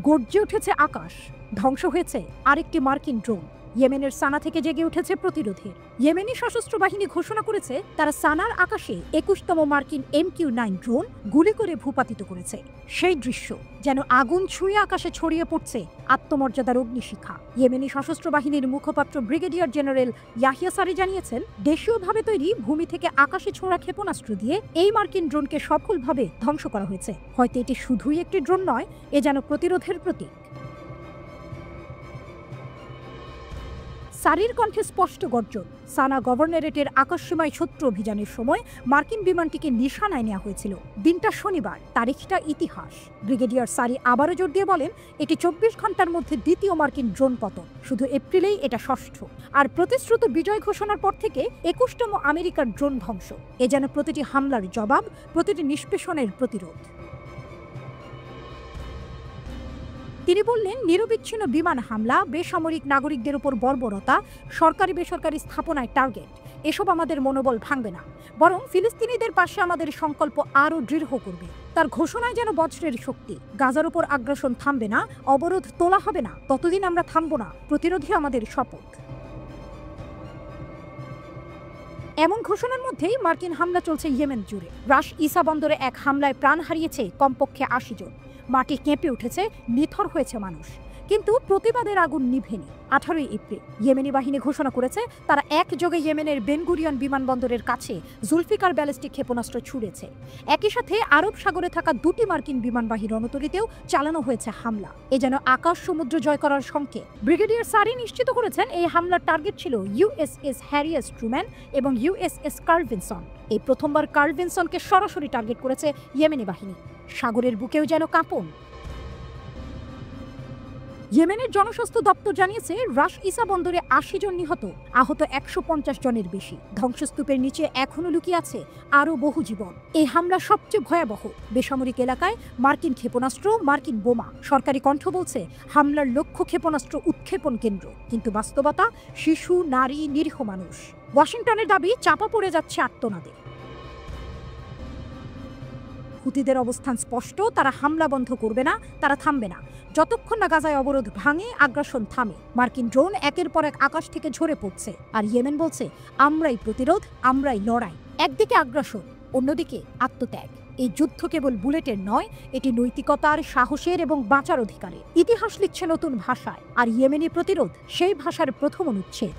গর্জে উঠেছে আকাশ, ধ্বংস হয়েছে আরেকটি মার্কিন ড্রোন। ইয়েমেনের সানা থেকে জেগে উঠেছে প্রতিরোধের। ইয়েমেনি সশস্ত্র বাহিনী ঘোষণা করেছে তারা সানার আকাশে ২১তম মার্কিন MQ-9 ড্রোন গুলি করে ভূপাতিত করেছে। সেই দৃশ্য যেন আগুন ছুঁয়ে আকাশে ছড়িয়ে পড়ছে আত্মমর্যাদার অগ্নিশিখা। ইয়েমেনি সশস্ত্র বাহিনীর মুখপাত্র ব্রিগেডিয়ার জেনারেল ইয়াহিয়া সারি জানিয়েছেন, দেশীয়ভাবে তৈরি ভূমি থেকে আকাশে ছোঁড়া ক্ষেপণাস্ত্র দিয়ে এই মার্কিন ড্রোনকে সফলভাবে ধ্বংস করা হয়েছে। হয়তো এটি শুধুই একটি ড্রোন নয়, এ যেন প্রতিরোধের প্রতীক। সারির কণ্ঠে স্পষ্ট গর্জন। সানা গভর্নরেটের আকাশসীমায় শত্রু অভিযানের সময় মার্কিন বিমানটিকে নিশানায় নেওয়া হয়েছিল। দিনটা শনিবার, তারিখটা ইতিহাস। ব্রিগেডিয়ার সারি আবারও জোর দিয়ে বলেন, এটি ২৪ ঘন্টার মধ্যে দ্বিতীয় মার্কিন ড্রোন পতন। শুধু এপ্রিলেই এটা ষষ্ঠ। আর প্রতিশ্রুত বিজয় ঘোষণার পর থেকে ২১তম আমেরিকার ড্রোন ধ্বংস। এ যেন প্রতিটি হামলার জবাব, প্রতিটি নিষ্পেষণের প্রতিরোধ। তিনি বললেন, নিরবিচ্ছিন্ন বিমান হামলা, বেসামরিক নাগরিকদের উপর বর্বরতা, সরকারি বেসরকারি স্থাপনায় টার্গেট, এসব আমাদের মনোবল ভাঙবে না, বরং ফিলিস্তিনিদের পাশে আমাদের সংকল্প আরও দৃঢ় করবে। তার ঘোষণায় যেন বজ্রের শক্তি। গাজার উপর আগ্রাসন থামবে না, অবরোধ তোলা হবে না, ততদিন আমরা থামব না। প্রতিরোধই আমাদের শপথ। এমন ঘোষণার মধ্যেই মার্কিন হামলা চলছে ইয়েমেন জুড়ে। রাস ইসা বন্দরে এক হামলায় প্রাণ হারিয়েছে কমপক্ষে ৮০ জন। মাটি কেঁপে উঠেছে, নিথর হয়েছে মানুষ। কিন্তু প্রতিবাদের আগুন নিভেনি। ১৮ এপ্রিল ইয়েমেনি বাহিনী ঘোষণা করেছে তারা একযোগে ইয়েমেনের বেনগুরিয়ন বিমানবন্দরের কাছে জুলফিকার ব্যালিস্টিক ক্ষেপণাস্ত্র ছুড়েছে। একই সাথে আরব সাগরে থাকা ২টি মার্কিন বিমানবাহী রণতরীতেও চালানো হয়েছে হামলা। এ যেন আকাশ সমুদ্র জয় করার সংকেত। ব্রিগেডিয়ার সারি নিশ্চিত করেছেন, এই হামলার টার্গেট ছিল USS হ্যারি এস ট্রুম্যান এবং USS কার্ল ভিনসন। এই প্রথমবার কার্ল ভিনসনকে সরাসরি টার্গেট করেছে ইয়েমেনি বাহিনী। সাগরের বুকেও যেন কাঁপন। ইয়েমেনের জনস্বাস্থ্য দপ্তর জানিয়েছে, রাস ইসা বন্দরে ৮০ জন নিহত, আহত ১৫০ জনের বেশি। ধ্বংসস্তূপের নিচে এখনো লুকিয়ে আছে আরও বহু জীবন। এই হামলা সবচেয়ে ভয়াবহ। বেসামরিক এলাকায় মার্কিন ক্ষেপণাস্ত্র, মার্কিন বোমা। সরকারি কণ্ঠ বলছে হামলার লক্ষ্য ক্ষেপণাস্ত্র উৎক্ষেপণ কেন্দ্র, কিন্তু বাস্তবতা শিশু, নারী, নিরীহ মানুষ। ওয়াশিংটনের দাবি চাপা পড়ে যাচ্ছে আর্তনাদে। হুতিদের অবস্থান স্পষ্ট, তারা হামলা বন্ধ করবে না, তারা থামবে না যতক্ষণ না গাজায় অবরোধ ভাঙে, আগ্রাসন থামে। মার্কিন ড্রোন একের পর এক আকাশ থেকে ঝরে পড়ছে, আর ইয়েমেন বলছে আমরাই প্রতিরোধ, আমরাই লড়াই। একদিকে আগ্রাসন, অন্যদিকে আত্মত্যাগ। এই যুদ্ধ কেবল বুলেটের নয়, এটি নৈতিকতার, সাহসের এবং বাঁচার অধিকারের। ইতিহাস লিখছে নতুন ভাষায়, আর ইয়েমেনি প্রতিরোধ সেই ভাষার প্রথম অনুচ্ছেদ।